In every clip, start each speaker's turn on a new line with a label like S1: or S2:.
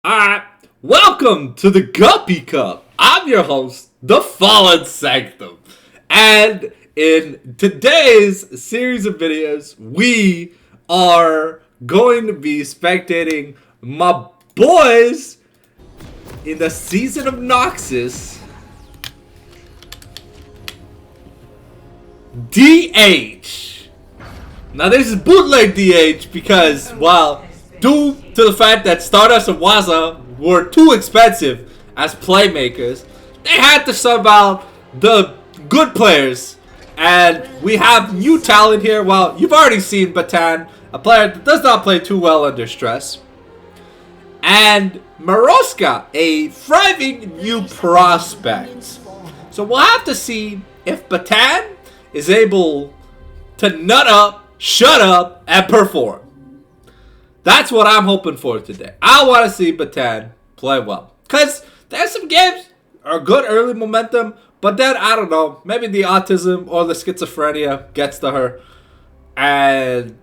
S1: Alright, welcome to the Guppy Cup. I'm your host, the Fallen Sanctum. And in today's series of videos, we are going to be spectating my boys in the season of Noxus DH. Now this is bootleg DH because, well, due to the fact that Stardust and Waza were too expensive as playmakers, they had to sub out the good players. And we have new talent here. Well, you've already seen Batan, a player that does not play too well under stress. And Maroska, a thriving new prospect. So we'll have to see if Batan is able to nut up, shut up, and perform. That's what I'm hoping for today. I want to see Batan play well. Because there's some games are good early momentum, but then, I don't know, maybe the autism or the schizophrenia gets to her. And,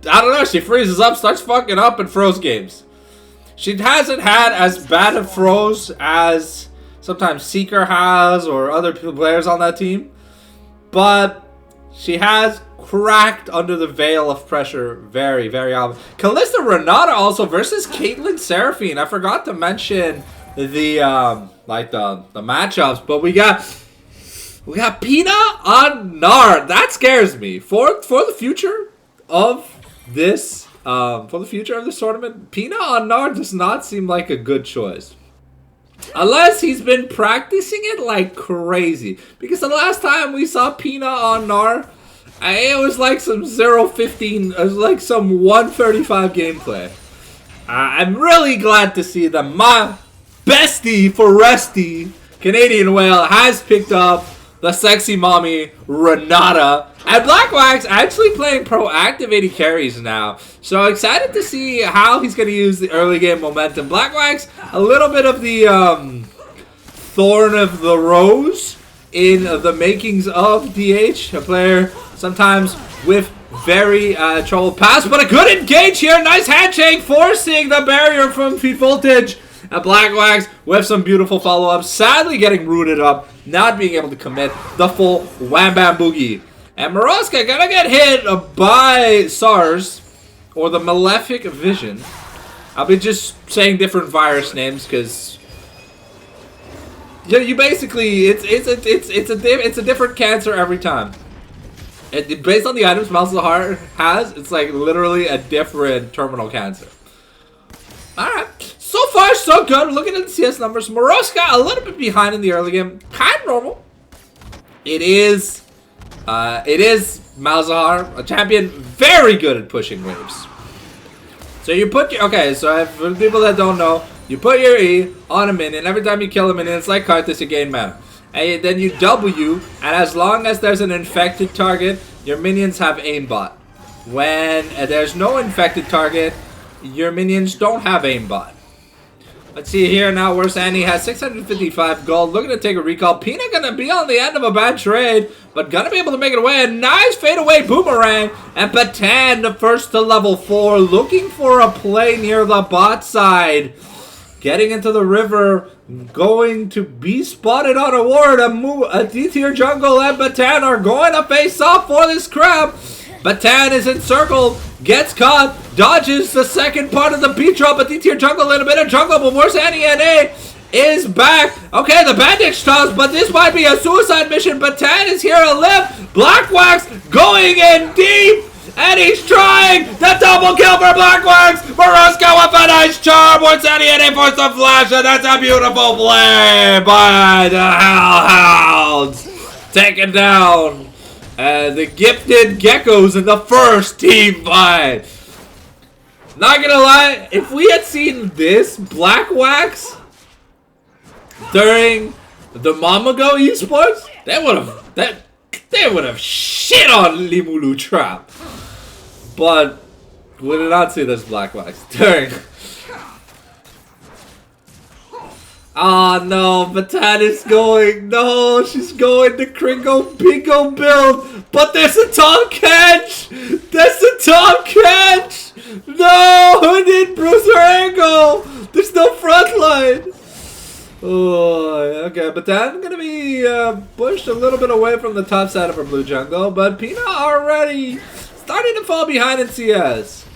S1: I don't know, she freezes up, starts fucking up, and throws games. She hasn't had as bad of throws as sometimes Seeker has or other players on that team. But she has cracked under the veil of pressure very, very often. Kalista Renata also versus Caitlyn Seraphine. I forgot to mention the matchups, but we got Pina on Nard. That scares me for the future of this tournament. Pina on Nard does not seem like a good choice. Unless he's been practicing it like crazy. Because the last time we saw Pina on Nar, it was like some 0-15, it was like some 135 gameplay. I'm really glad to see that my bestie for Resty, Canadian Whale, has picked up the sexy mommy Renata. And Black Wax actually playing proactive AD carries now. So excited to see how he's going to use the early game momentum. Black Wax, a little bit of the thorn of the rose in the makings of DH. A player sometimes with very troubled pass, but a good engage here. Nice handshake, forcing the barrier from Feed Voltage. And Black Wax with some beautiful follow-ups. Sadly getting rooted up, not being able to commit the full Wham Bam Boogie. And Maroska gonna get hit by SARS, or the Malefic Vision. I'll be just saying different virus names because you basically it's a different cancer every time. Based on the items Mouse of the Heart has, it's like literally a different terminal cancer. Alright. So far, so good. Looking at the CS numbers, Maroska a little bit behind in the early game. Kind of normal. It is Malzahar, a champion very good at pushing waves. So you put your, okay, so for people that don't know, you put your E on a minion. Every time you kill a minion, it's like Karthus, you gain mana. And then you W, and as long as there's an infected target, your minions have aimbot. When there's no infected target, your minions don't have aimbot. Let's see here now where Sandy has 655 gold. Looking to take a recall. Pina gonna be on the end of a bad trade, but gonna be able to make it away. A nice fadeaway boomerang. And Batan, the first to level 4, looking for a play near the bot side. Getting into the river, going to be spotted on a ward. A D-tier jungle and Batan are going to face off for this crab. Batan is encircled, gets caught, dodges the second part of the beat drop. A D-tier jungle in a bit of jungle, but where's NA is back. Okay, the bandage toss, but this might be a suicide mission. Batan is here to live. Black Wax going in deep, and he's trying the double kill for Black Wax. Maroska with a nice charm. Where's NA for some flash, and that's a beautiful play by the Hellhounds. Taken down. The gifted geckos in the first team fight. Not gonna lie, if we had seen this Black Wax during the Mamago esports, they would have shit on Limulu Trap. But we did not see this Black Wax during. Oh no, Batan is going. No, she's going to Kringo Bingo build. But there's a Tom catch. There's a Tom catch. No, I didn't bruise her ankle. There's no front line. Oh, okay, Batan gonna be pushed a little bit away from the top side of her blue jungle, but Pina already starting to fall behind in CS.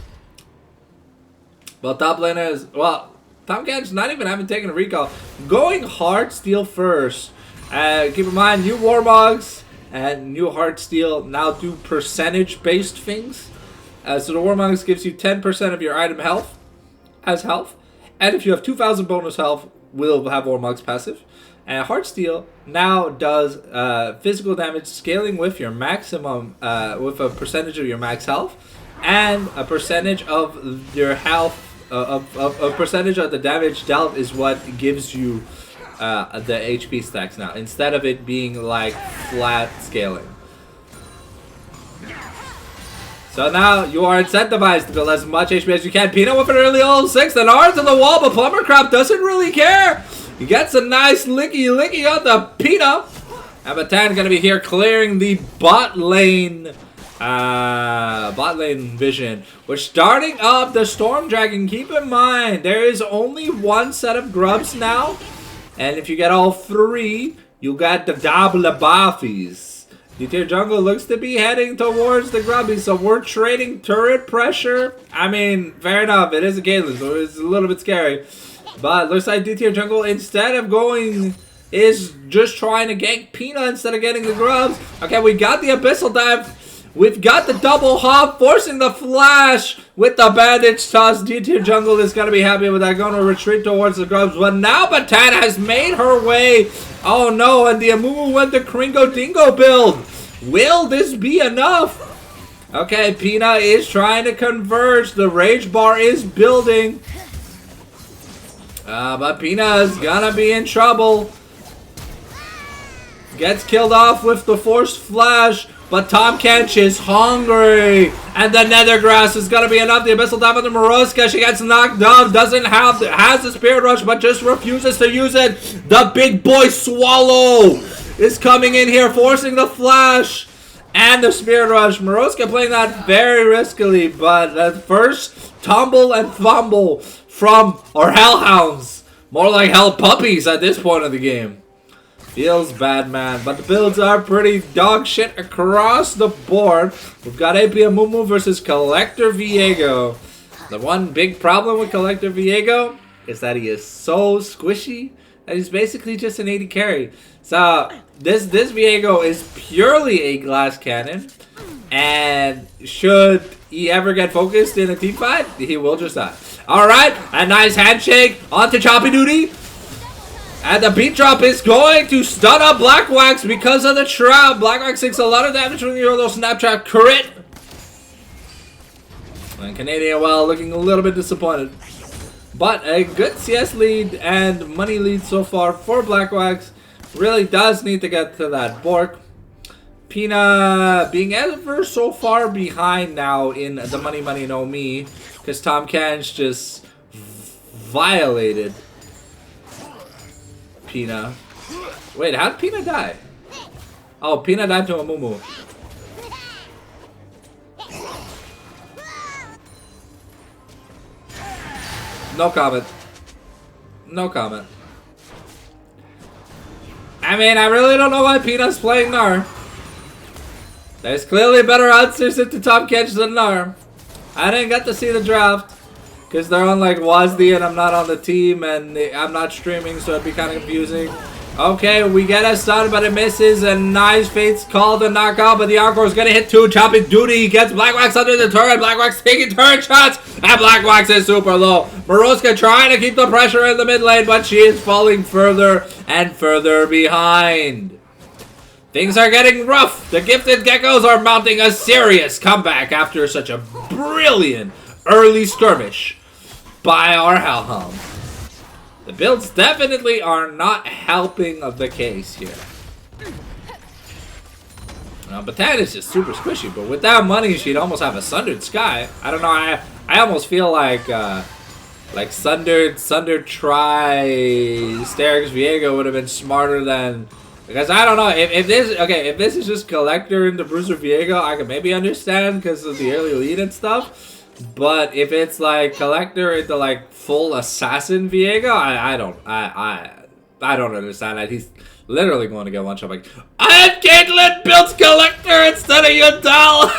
S1: Well, top laner is, well, Tom Catch not even having taken a recall. Going hard steel first. Keep in mind, new Warmogs and new hard steel now do percentage based things. So the Warmogs gives you 10% of your item health as health. And if you have 2,000 bonus health, will have Warmogs passive. And hard steel now does physical damage scaling with your maximum, with a percentage of your max health. And a percentage of your health. A percentage of the damage dealt is what gives you the HP stacks now, instead of it being like flat scaling. So now you are incentivized to build as much HP as you can. Pina with an early level 6, then R to the wall, but Plumber Crab doesn't really care. He gets a nice licky on the Pina. And Batan gonna be here clearing the bot lane vision. We're starting up the Storm Dragon. Keep in mind, there is only one set of grubs now. And if you get all three, you got the double buffies. D-tier jungle looks to be heading towards the grubby, so we're trading turret pressure. I mean, fair enough, it is a Caitlyn, so it's a little bit scary. But looks like D-tier jungle, instead of going, is just trying to gank Pina instead of getting the grubs. Okay, we got the Abyssal Dive. We've got the double hop, forcing the flash with the bandage toss. D-tier jungle is going to be happy with that, going to retreat towards the grubs. But now Batan has made her way. Oh no, and the Amumu went the Kringo Dingo build. Will this be enough? Okay, Pina is trying to converge. The rage bar is building. But Pina is going to be in trouble. Gets killed off with the forced flash. But Tom Kench is hungry. And the Nether Grass is going to be enough. The Abyssal Dive on the Moroska. She gets knocked down. Doesn't have, has the Spirit Rush, but just refuses to use it. The big boy Swallow is coming in here, forcing the flash. And the Spirit Rush. Moroska playing that very riskily. But the first tumble and fumble from our Hellhounds. More like Hell Puppies at this point of the game. Feels bad, man, but the builds are pretty dog shit across the board. We've got AP Amumu versus Collector Viego. The one big problem with Collector Viego is that he is so squishy that he's basically just an 80 carry. So this Viego is purely a glass cannon, and should he ever get focused in a team fight, he will just die. All right, a nice handshake onto Choppy Duty. And the beat drop is going to stun up Black Wax because of the trap. Black Wax takes a lot of damage from your little snap trap crit. And Canadian Well looking a little bit disappointed. But a good CS lead and money lead so far for Black Wax. Really does need to get to that Bork. Pina being ever so far behind now in the Money No Me. Because Tom Kench just violated Pina. Wait, how did Pina die? Oh, Pina died to Amumu. No comment. No comment. I mean, I really don't know why Pina's playing Gnar. There's clearly better answers into Tom Catch than Gnar. I didn't get to see the draft. Because they're on like WASD and I'm not on the team and I'm not streaming, so it'd be kind of confusing. Okay, we get a stun, but it misses. And nice Fate's called a knockout, but the Encore is going to hit two. Choppy Duty, he gets Black Wax under the turret. Black Wax taking turret shots, and Black Wax is super low. Moroska trying to keep the pressure in the mid lane, but she is falling further and further behind. Things are getting rough. The Gifted Geckos are mounting a serious comeback after such a brilliant early skirmish by our Hellhound. The builds definitely are not helping of the case here. Batan is just super squishy, but with that money, she'd almost have a Sundered Sky. I don't know, I almost feel like Like Sunder try Sterix Viego would have been smarter than, because I don't know if this is just Collector into Bruiser Viego, I could maybe understand because of the early lead and stuff. But if it's like Collector into like full Assassin Viego, I don't understand that. He's literally going to get one shot like, and Caitlyn built Collector instead of Yundal.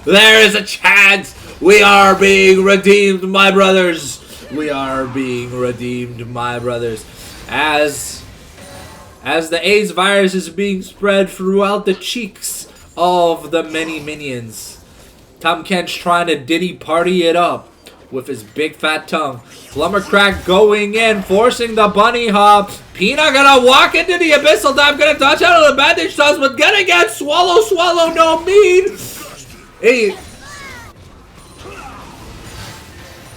S1: There is a chance. We are being redeemed, my brothers. We are being redeemed, my brothers. As the AIDS virus is being spread throughout the cheeks of the many minions. Tom Kench trying to Diddy party it up with his big fat tongue. Plumber Crack going in, forcing the bunny hop. Peanut gonna walk into the abyssal dive, gonna touch out of the bandage toss, but gonna get swallow, no mean. Hey.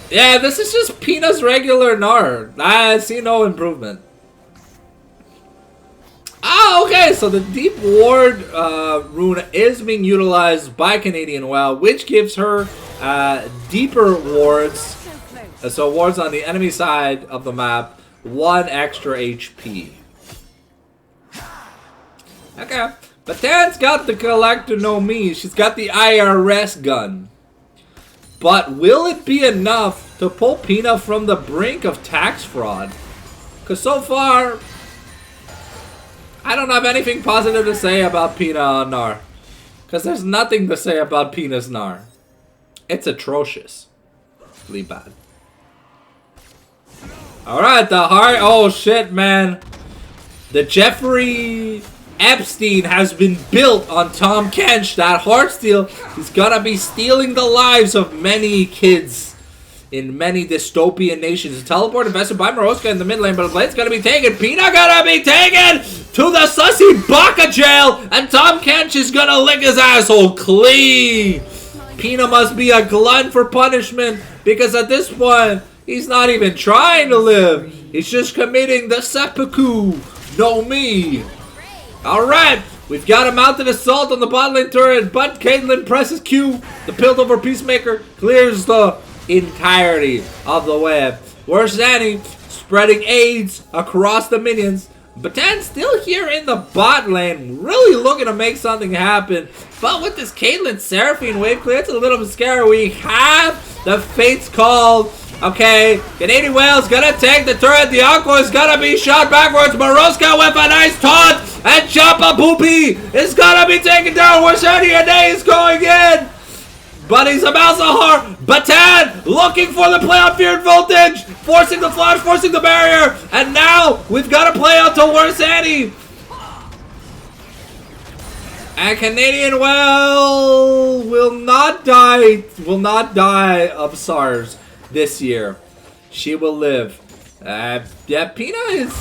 S1: Yeah, this is just Peanut's regular Gnar. I see no improvement. Ah, okay, so the Deep Ward rune is being utilized by Canadian WoW, which gives her deeper wards. So wards on the enemy side of the map, 1 extra HP. Okay, but Tan's got the Collector no me. She's got the IRS gun. But will it be enough to pull Peanut from the brink of tax fraud? Because so far, I don't have anything positive to say about Peanut on Gnar. Because there's nothing to say about Peanut's Gnar. It's atrocious. Really bad. Alright, the heart. Oh shit, man. The Jeffrey Epstein has been built on Tom Kench. That Heartsteel is gonna be stealing the lives of many kids in many dystopian nations. A teleport invested by Moroska in the mid lane, but the blade's gonna be taken. Peanut gonna be taken to the sussy Baka jail, and Tom Kench is gonna lick his asshole clean. Peanut must be a glutton for punishment, because at this point, he's not even trying to live. He's just committing the seppuku. No me. Alright, we've got a mounted assault on the bot lane turret, but Caitlyn presses Q. The Piltover Peacemaker clears the entirety of the web. Where's Zanny spreading AIDS across the minions. Batan's still here in the bot lane, really looking to make something happen. But with this Caitlyn Seraphine wave clear, it's a little bit scary. We have the Fates called. Okay, Canadian Whale's gonna take the turret. The Aqua is gonna be shot backwards. Moroska with a nice taunt. And Champa Poopy is gonna be taken down. Where's Eddie is going in. But he's about to harm. Batan looking for the play on Feared Voltage. Forcing the flash, forcing the barrier. And now we've got to play out towards Annie. And Canadian Well will not die of SARS this year. She will live. Yeah, Pina is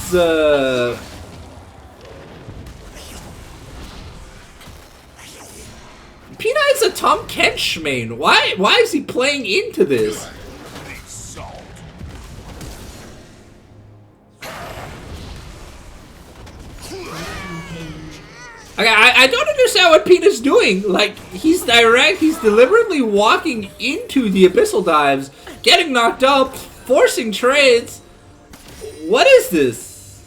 S1: Pina is a Tom Kench main. Why is he playing into this? Okay, I don't understand what Pina's doing. Like, he's deliberately walking into the abyssal dives, getting knocked up, forcing trades. What is this?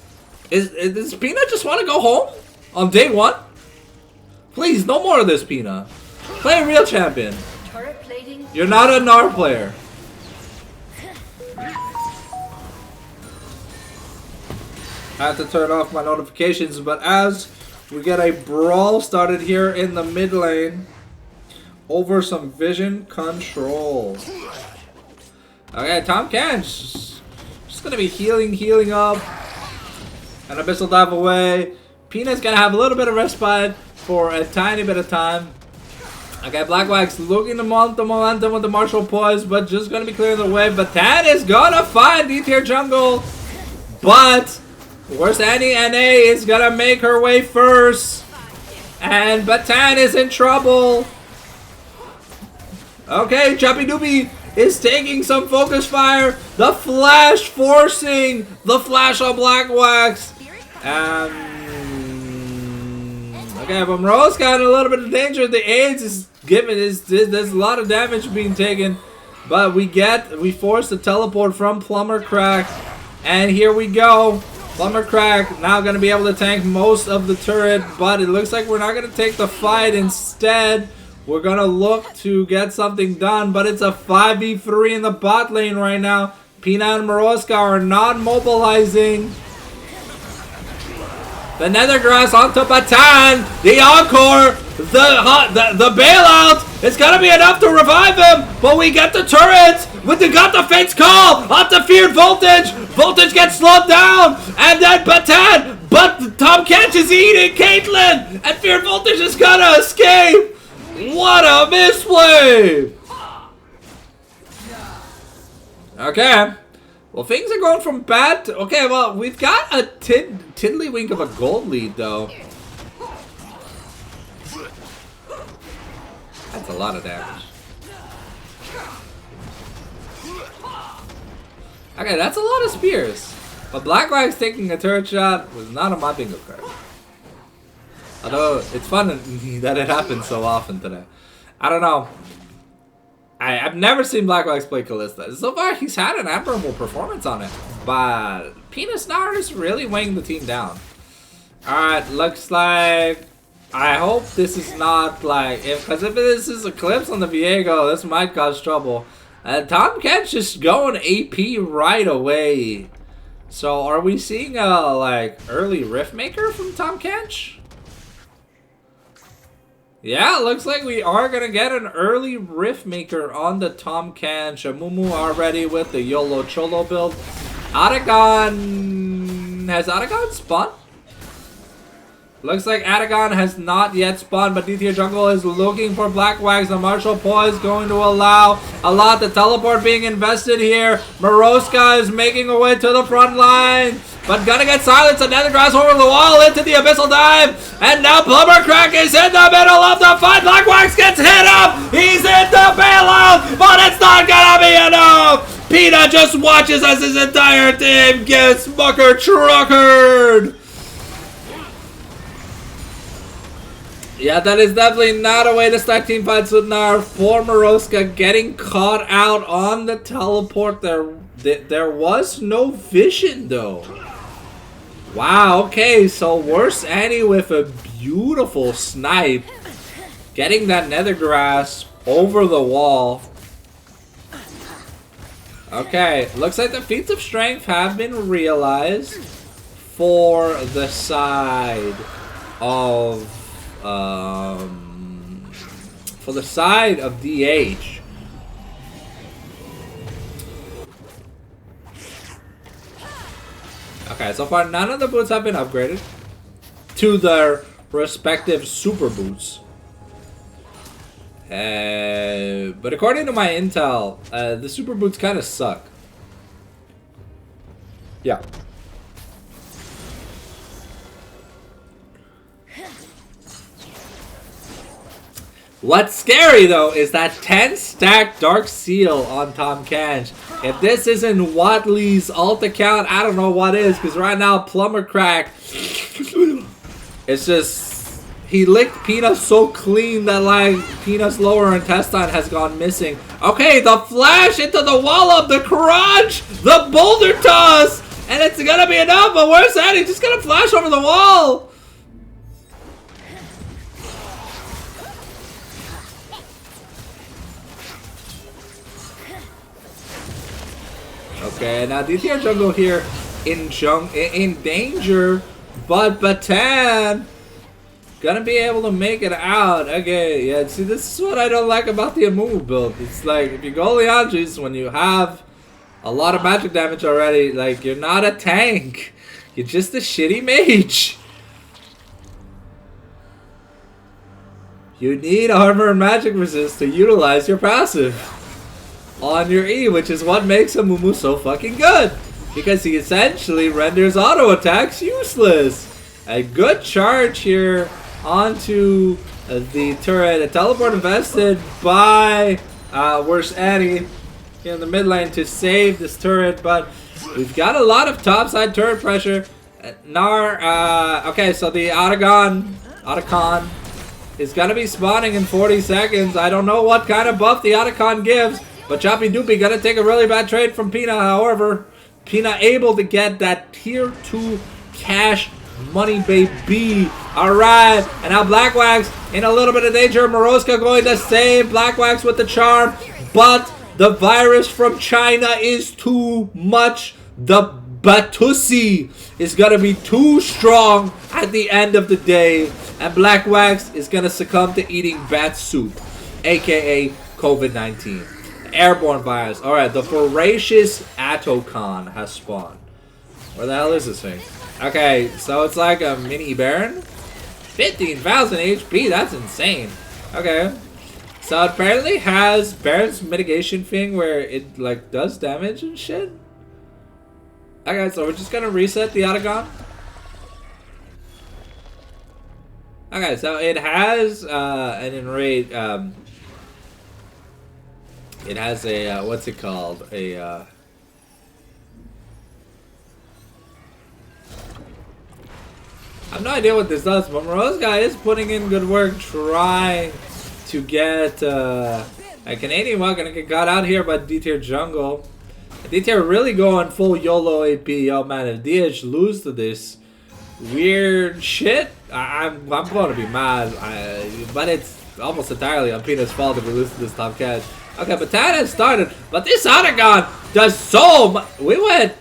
S1: Does Pina just want to go home on day one? Please, no more of this, Pina. Play a real champion. You're not a Gnar player. I have to turn off my notifications, but as we get a brawl started here in the mid lane over some vision control. Okay, Tom Kench just gonna be healing up. An abyssal dive away. Pina's gonna have a little bit of respite for a tiny bit of time. Okay, Blackwax looking to mount the momentum with the martial poise, but just gonna be clearing the way. But Tan is gonna find D-tier jungle. But where's Annie? NA is gonna make her way first. And Batan is in trouble. Okay, Choppy Doobie is taking some focus fire. The flash forcing the flash on Blackwax. Okay, but Rose got in a little bit of danger. The AIDS is giving there's a lot of damage being taken But we force the teleport from Plumber Crack. And here we go. Plumber Crack now going to be able to tank most of the turret. But it looks like we're not going to take the fight. Instead, we're going to look to get something done. But it's a 5v3 in the bot lane right now. Peanut and Moroska are not mobilizing. The Nethergrass onto Batan. The Encore. The bailout. It's going to be enough to revive him. But we get the turret. Got the Fate's Call. Onto Feared Voltage. Voltage gets slowed down. And then Batan. But Tom Kench is eating Caitlyn. And Feared Voltage is going to escape. What a misplay. Okay. Well, things are going from bad to... Okay, well, we've got a tiddlywink of a gold lead, though. That's a lot of damage. Okay, that's a lot of spears. But Black Wax taking a turret shot was not on my bingo card. Although, it's fun that it happens so often today. I don't know. I've never seen Black Wax play Kalista. So far, he's had an admirable performance on it. But Penis Nar is really weighing the team down. Alright, looks like... I hope this is not like... Because if this is Eclipse on the Viego, this might cause trouble. Tom Kench just going AP right away. So are we seeing a like early Rift Maker from Tom Kench? Yeah, looks like we are going to get an early Rift Maker on the Tom Kench. Mumu already with the YOLO Cholo build. Atagon... Has Atagon spawned? Looks like Atagon has not yet spawned, but D-tier jungle is looking for Black Wax. The Martial Poise is going to allow a lot. The teleport being invested here. Moroska is making her way to the front line, but gonna get silenced. Another grass over the wall into the Abyssal Dive, and now Plumber Crack is in the middle of the fight. Black Wax gets hit up. He's in the bailout, but it's not gonna be enough. Pina just watches as his entire team gets Mucker Truckered. Yeah, that is definitely not a way to start team fights with Nar. For Moroska getting caught out on the teleport. There was no vision though. Wow, okay, so Worse Annie with a beautiful snipe. Getting that Nethergrass over the wall. Okay, looks like the feats of strength have been realized for the side of... for the side of DH. Okay, so far none of the boots have been upgraded to their respective super boots. But according to my intel, the super boots kind of suck. Yeah. What's scary though is that 10 stack Dark Seal on Tom Kench. If this isn't Watley's alt account, I don't know what is, because right now Plumber Crack, it's just, he licked Peanut so clean that like Peanut's lower intestine has gone missing. Okay, the flash into the wall of the crunch, the boulder toss, and it's gonna be enough, but where's that? He's just gonna flash over the wall. Okay, now DTR jungle here in danger, but Batan gonna be able to make it out. Okay, yeah, see, this is what I don't like about the Amumu build. It's like, if you go Leandris, when you have a lot of magic damage already, like, you're not a tank. You're just a shitty mage. You need armor and magic resist to utilize your passive on your E, which is what makes Amumu so fucking good, because he essentially renders auto attacks useless. A good charge here onto the turret. A teleport invested by Worse Annie in the mid lane to save this turret, but we've got a lot of topside turret pressure. Nar, okay, so the Otacon is gonna be spawning in 40 seconds. I don't know what kind of buff the Otacon gives, But Choppy Doopy gonna take a really bad trade from Pina. However, Pina able to get that tier 2 cash money, baby. Alright, and now Black Wax in a little bit of danger. Moroska going to save Black Wax with the charm, but the virus from China is too much. The Batusi is going to be too strong at the end of the day, and Black Wax is going to succumb to eating bat soup, aka COVID-19. Airborne virus. Alright, the voracious Atocon has spawned. Where the hell is this thing? Okay, so it's like a mini Baron. 15,000 HP, that's insane. Okay. So it apparently has Baron's mitigation thing where it like does damage and shit. Okay, so we're just gonna reset the Atocon. Okay, so it has an enrage it has a what's it called? A I have no idea what this does, but Moroska is putting in good work trying to get a Canadian Wild gonna get got out here by D-tier jungle. D-tier really going full YOLO AP. Yo man, if DH lose to this weird shit, I'm going to be mad. But it's almost entirely on Pina's fault if we lose to this top catch. Okay, but Tad has started, but this Atocon does so much. We went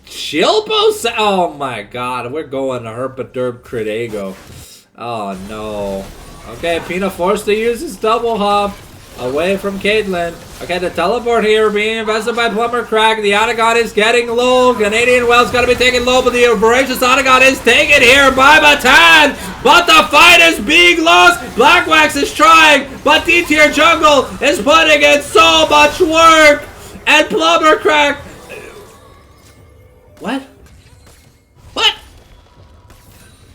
S1: Chilpo. Oh my god, we're going to Herpaderp Critego. Oh no. Okay, Pina forced to use his double hop away from Caitlyn. Okay, the teleport here being invested by Plumber Crack. The Atocon is getting low. Canadian Wells got to be taken low, but the voracious Atocon is taken here by Batan. But the fight is being lost. Black Wax is trying, but D-tier jungle is putting in so much work. And Plumber Crack. What? What?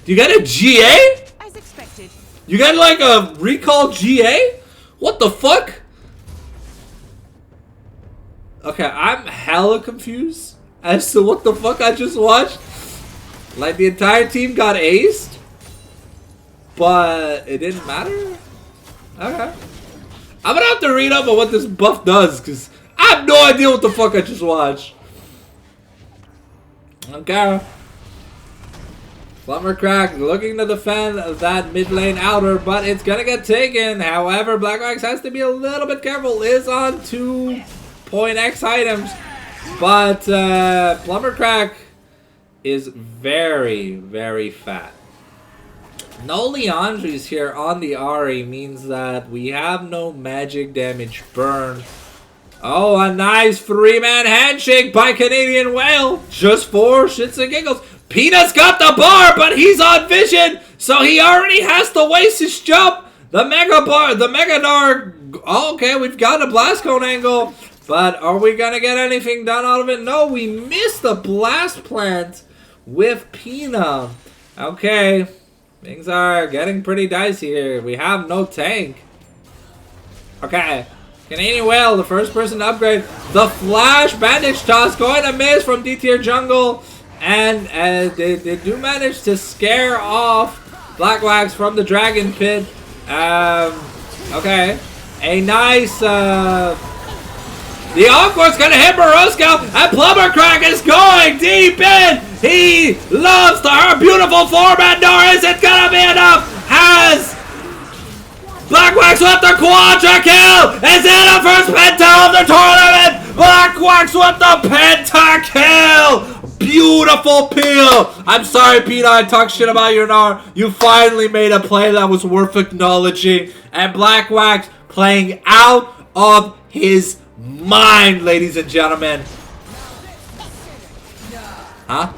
S1: You got a GA?
S2: As expected.
S1: You got like a recall GA? What the fuck? Okay, I'm hella confused as to what the fuck I just watched. Like the entire team got aced, but it didn't matter? Okay. I'm gonna have to read up on what this buff does, because I have no idea what the fuck I just watched. Okay. Plumber Crack looking to defend that mid lane outer, but it's gonna get taken. However, Black Wax has to be a little bit careful. Is on 2.x items, but Plumber Crack is very, very fat. No Leandries here on the Ari means that we have no magic damage burn. Oh, a nice 3-man handshake by Canadian Whale. Just for shits and giggles. Pina's got the bar, but he's on vision. So he already has to waste his jump. The Mega Bar, the Mega Dark. Oh, okay, we've got a Blast Cone angle. But are we going to get anything done out of it? No, we missed the Blast Plant with Pina. Okay, things are getting pretty dicey here. We have no tank. Okay. Canadian Whale, the first person to upgrade. The Flash Bandage Toss going to miss from D-tier jungle. And they do manage to scare off Black Wax from the Dragon Pit. Okay. A nice... The Encore's going to hit Moroska. And Plumber Crack is going deep in. He loves her beautiful format. Nor is it going to be enough. Has... Black Wax with the Quadra kill! Is it the first penta of the tournament? Black Wax with the penta kill! Beautiful peel! I'm sorry, Pete, I talked shit about your Gnar. You finally made a play that was worth acknowledging. And Black Wax playing out of his mind, ladies and gentlemen. Huh?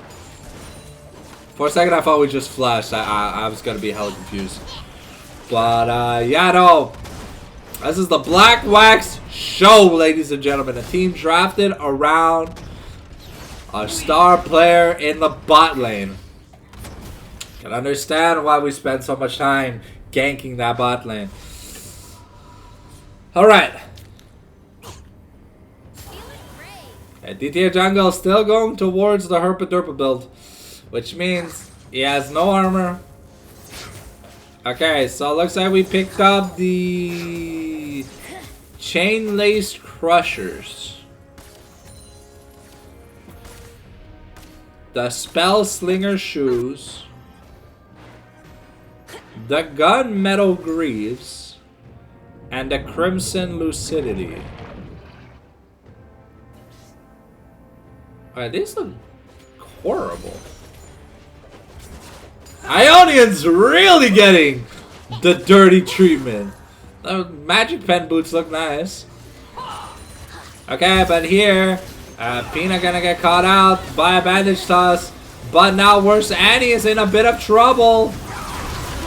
S1: For a second, I thought we just flashed. I was gonna be hella confused. But, yeah, no. This is the Black Wax show, ladies and gentlemen. A team drafted around a star player in the bot lane. Can understand why we spend so much time ganking that bot lane. Alright. D-tier jungle still going towards the Herpaderpa build, which means he has no armor. Okay, so it looks like we picked up the Chain-laced crushers. The spell slinger shoes. The gunmetal greaves. And the crimson lucidity. Alright, these look horrible. Ionion's really getting the dirty treatment. The magic pen boots look nice. Okay, but here, Pina gonna get caught out by a bandage toss. But now worse, Annie is in a bit of trouble.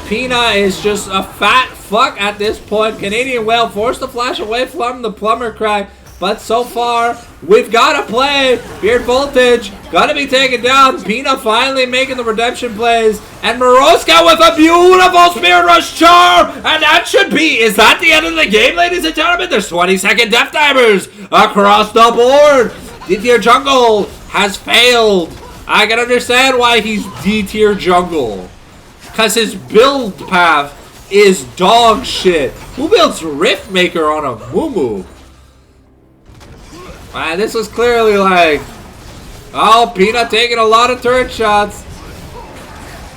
S1: Pina is just a fat fuck at this point. Canadian Whale forced to flash away from the plumber crack. But so far, we've got to play. Beard Voltage got to be taken down. Pina finally making the redemption plays. And Moroska with a beautiful Spirit Rush charm. And that should be, is that the end of the game, ladies and gentlemen? There's 20-second Death Divers across the board. D-tier Jungle has failed. I can understand why he's D-tier Jungle. Because his build path is dog shit. Who builds Riftmaker on a Moo-Moo? This was clearly like, oh, Pina taking a lot of turret shots.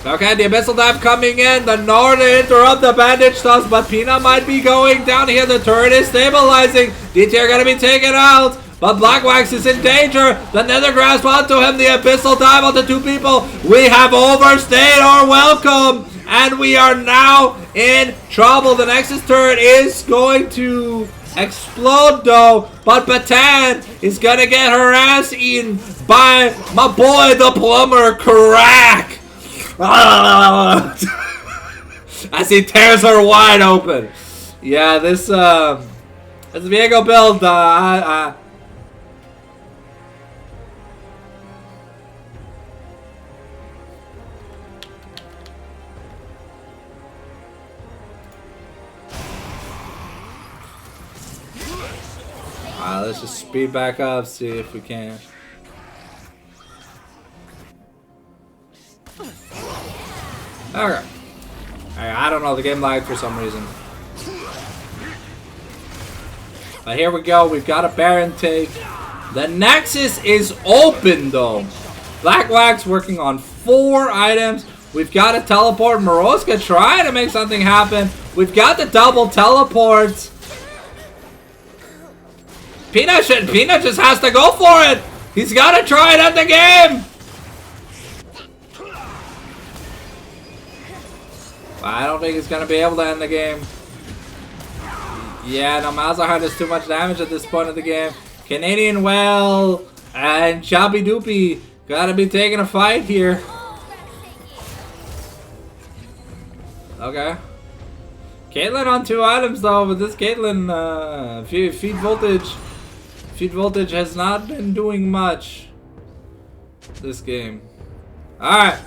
S1: Okay, the Abyssal Dive coming in. The Nord to interrupt the bandage toss, but Pina might be going down here. The turret is stabilizing. D-tier gonna be taken out, but Black Wax is in danger. The Nether Grasp onto him. The Abyssal Dive onto two people. We have overstayed our welcome, and we are now in trouble. The Nexus turret is going to explode though, but Batan is gonna get her ass eaten by my boy the plumber crack. As he tears her wide open. Yeah, this Viego build let's just speed back up, see if we can. Okay. I don't know, the game lagged for some reason. But here we go, we've got a Baron take. The Nexus is open though. Black Wax working on 4 items. We've got a teleport. Moroska trying to make something happen. We've got the double teleports. Pina just has to go for it. He's got to try it at the game. I don't think he's going to be able to end the game. Yeah, no, Malzahar does too much damage at this point of the game. Canadian Whale and Choppy Doopy got to be taking a fight here. Okay. Caitlyn on 2 items though, but this Caitlyn, Feed Voltage has not been doing much this game. Alright.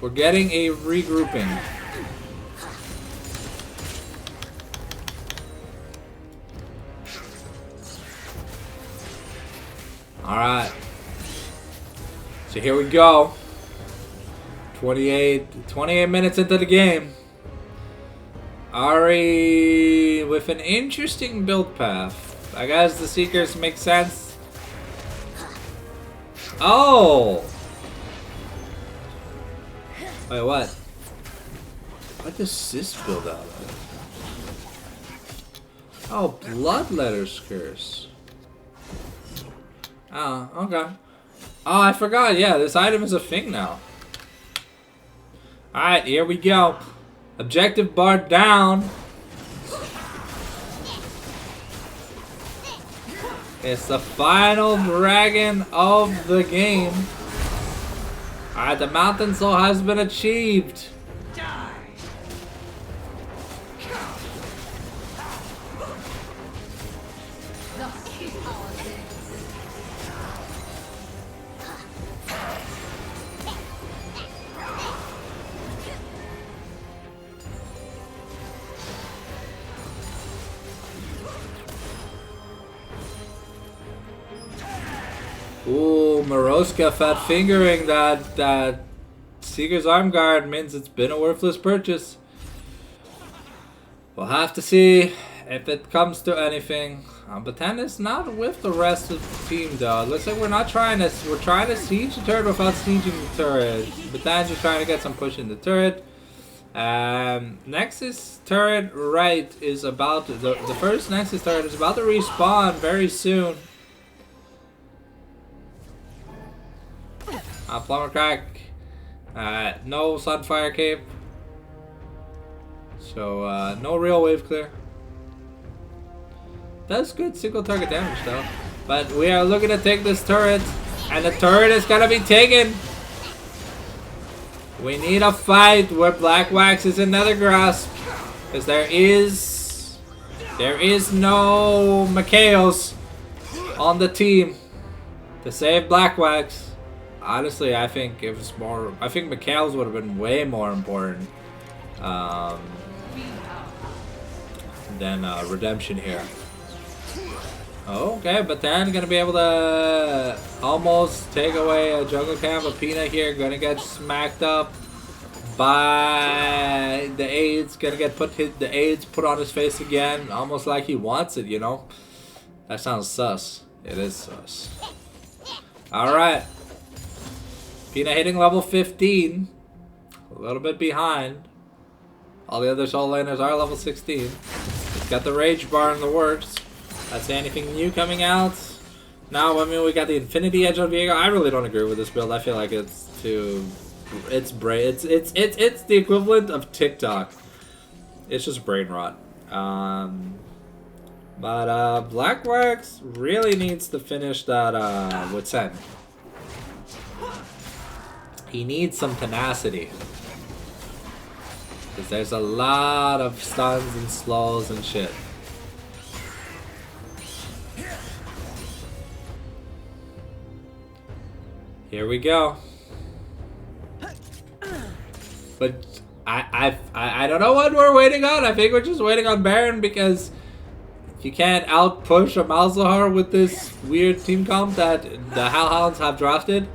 S1: We're getting a regrouping. Alright. So here we go. 28 minutes into the game. Ari with an interesting build path. I guess the Seekers make sense. Oh! Wait, what? What does this build out of? Oh, Bloodletter's Curse. Oh, okay. Oh, I forgot. Yeah, this item is a thing now. Alright, here we go. Objective bar down. It's the final dragon of the game. Alright, the Mountain Soul has been achieved. Ooh, Moroska fat fingering that Seeker's Arm Guard means it's been a worthless purchase. We'll have to see if it comes to anything. But then it's not with the rest of the team though. It looks like we're trying to siege the turret without sieging the turret. But then just trying to get some push in the turret. Nexus turret right is about the first Nexus turret is about to respawn very soon. Plumber crack. No Sunfire cape. So no real wave clear. Does good single target damage though. But we are looking to take this turret. And the turret is gonna be taken. We need a fight where Black Wax is in Nether Grasp. Because there is no Mikhails on the team to save Black Wax. Honestly, I think it was more. I think Mikhails would have been way more important than Redemption here. Okay, but then gonna be able to almost take away a jungle camp. A Peanut here gonna get smacked up by the AIDS. Gonna get the AIDS put on his face again, almost like he wants it. You know, that sounds sus. It is sus. All right, Peanut hitting level 15, a little bit behind. All the other soul laners are level 16. He's got the Rage Bar in the works. That's anything new coming out. Now, I mean, we got the Infinity Edge on Viego. I really don't agree with this build. I feel like it's too... It's the equivalent of TikTok. It's just brain rot. But Black Wax really needs to finish that with Sen. He needs some tenacity. Because there's a lot of stuns and slows and shit. Here we go. But I don't know what we're waiting on. I think we're just waiting on Baron because you can't out-push a Malzahar with this weird team comp that the Hellhounds have drafted.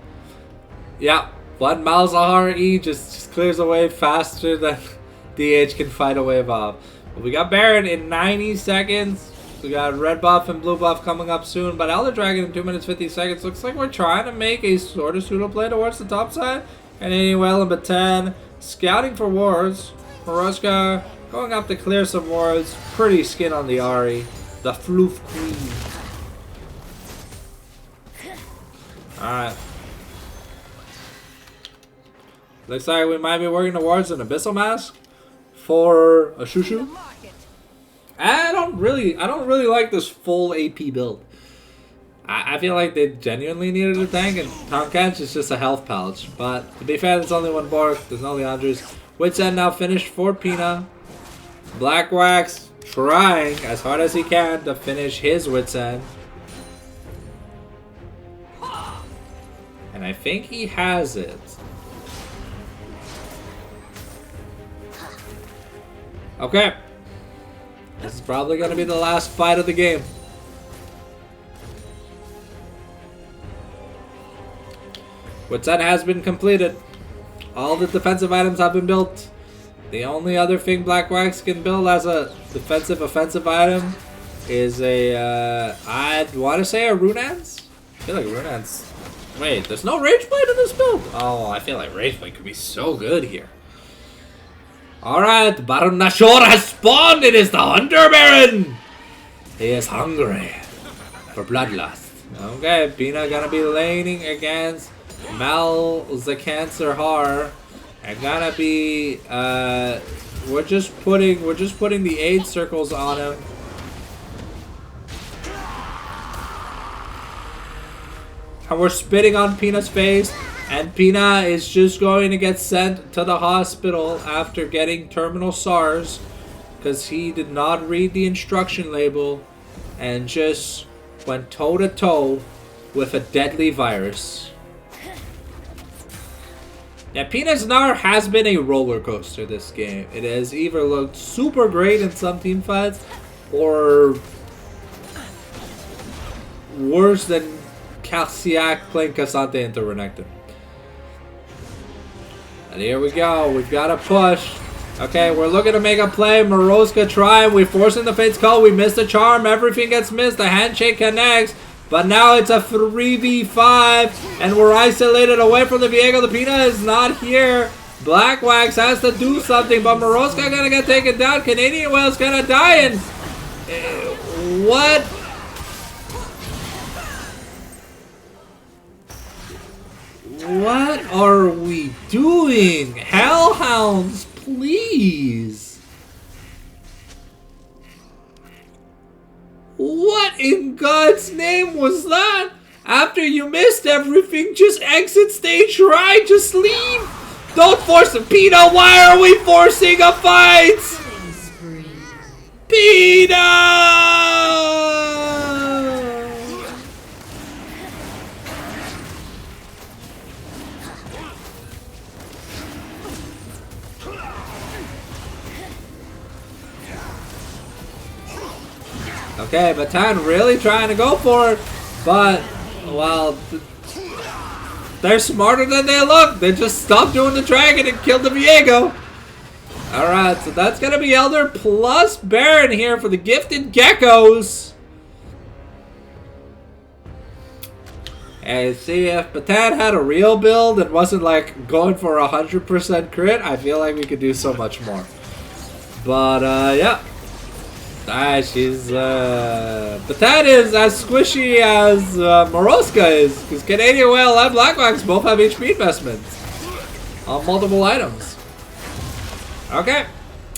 S1: Yeah, one Malzahar E just clears away faster than DH can fight a wave off. But we got Baron in 90 seconds. We got red buff and blue buff coming up soon, but Elder Dragon in 2 minutes 50 seconds. Looks like we're trying to make a sort of pseudo play towards the top side. And anyway, but 10 scouting for wards. Maruska going up to clear some wards. Pretty skin on the Ari, the Floof Queen. All right. Looks like we might be working towards an Abyssal Mask for a Shushu. I don't really like this full AP build. I feel like they genuinely needed a tank, and Tomcatch is just a health pouch. But to be fair, there's only one Bork, there's no Leandros. Wit's End now finished for Pina. Black Wax trying as hard as he can to finish his Wit's End. And I think he has it. Okay. This is probably going to be the last fight of the game. Wit's End has been completed. All the defensive items have been built. The only other thing Black Wax can build as a defensive offensive item is a, I'd want to say a Runans? I feel like Runans. Wait, there's no Rage Blade in this build? Oh, I feel like Rage Blade could be so good here. Alright, Baron Nashor has spawned! It is the Hunter Baron! He is hungry for bloodlust. Okay, Pina gonna be laning against Malzacancer Har. And gonna be we're just putting the aid circles on him. And we're spitting on Pina's face. And Pina is just going to get sent to the hospital after getting terminal SARS because he did not read the instruction label and just went toe-to-toe with a deadly virus. Yeah, Pina's Gnar has been a roller coaster this game. It has either looked super great in some team fights or worse than Calciac playing Cassante into Renekton. And here we go. We've got to push. Okay, we're looking to make a play. Moroska trying. We're forcing the Fate's Call. We missed the charm. Everything gets missed. The handshake connects. But now it's a 3v5. And we're isolated away from the Viego. The Pina is not here. Black Wax has to do something. But Moroska gonna get taken down. Canadian Whale's gonna die. And what? What are we doing? Hellhounds, please. What in God's name was that? After you missed everything, just exit stage right. Just leave. Don't force it. Pina, why are we forcing a fight? Pina! Okay, Bataan really trying to go for it, but, well, they're smarter than they look. They just stopped doing the dragon and killed the Viego. Alright, so that's going to be Elder plus Baron here for the Gifted Geckos. And see, if Bataan had a real build and wasn't like going for 100% crit, I feel like we could do so much more. But, yeah. She's, Bataan is as squishy as Moroska is, because Canadian Whale and Black Wax both have HP investments on multiple items. Okay,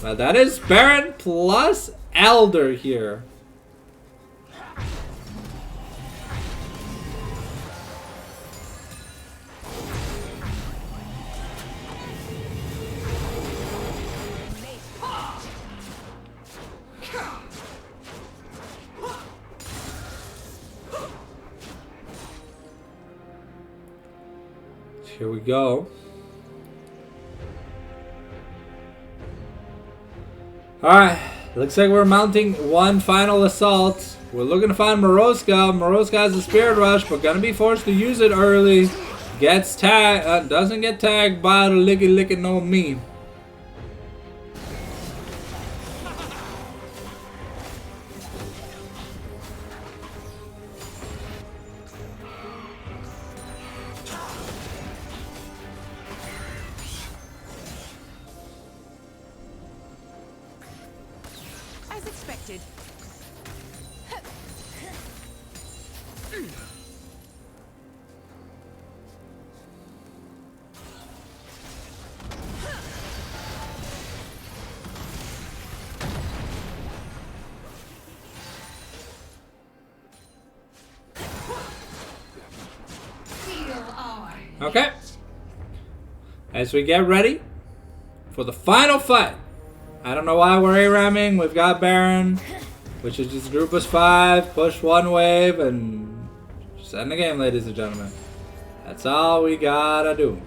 S1: that is Baron plus Elder here. Here we go. Alright, looks like we're mounting one final assault. We're looking to find Moroska. Moroska has a Spirit Rush, but gonna be forced to use it early. Gets tagged, doesn't get tagged by the licky no me.
S2: As expected.
S1: Okay. As we get ready for the final fight. I don't know why we're A-ramming. We've got Baron, which is just group us 5, push one wave, and just end the game, ladies and gentlemen. That's all we gotta do.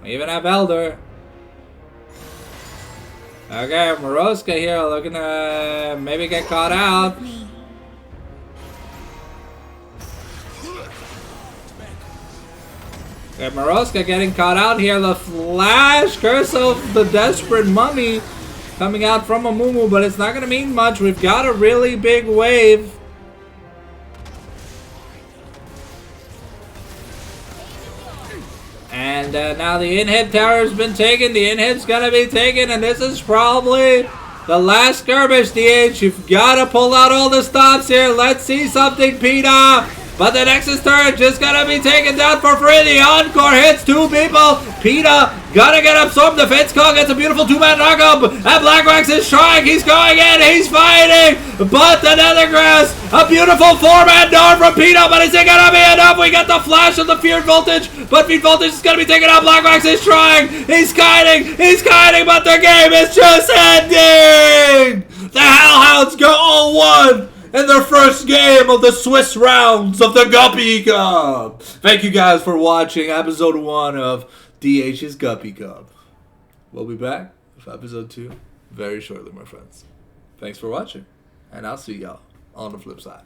S1: We even have Elder. Okay, Moroska here looking to maybe get caught out. Okay, Moroska getting caught out here. The Flash Curse of the Desperate Mummy coming out from Amumu, but it's not going to mean much. We've got a really big wave. And now the in-hit tower has been taken. The in-hit's going to be taken, and this is probably the last skirmish, DH. You've got to pull out all the stops here. Let's see something, Pina. But the Nexus turret just gonna be taken down for free. The Encore hits 2 people. Pina gonna get absorbed. The Fate's Call gets a beautiful 2-man knockup. And Black Wax is trying. He's going in. He's fighting. But the Nethergrass. A beautiful 4-man door from Pina. But is it gonna be enough? We got the flash of the Feared Voltage. But Feared Voltage is gonna be taken out. Black Wax is trying. He's kiting. He's kiting. But the game is just ending. The Hellhounds go 0-1. In their first game of the Swiss rounds of the Guppy Cup. Thank you guys for watching episode 1 of DH's Guppy Cup. We'll be back with episode 2 very shortly, my friends. Thanks for watching, and I'll see y'all on the flip side.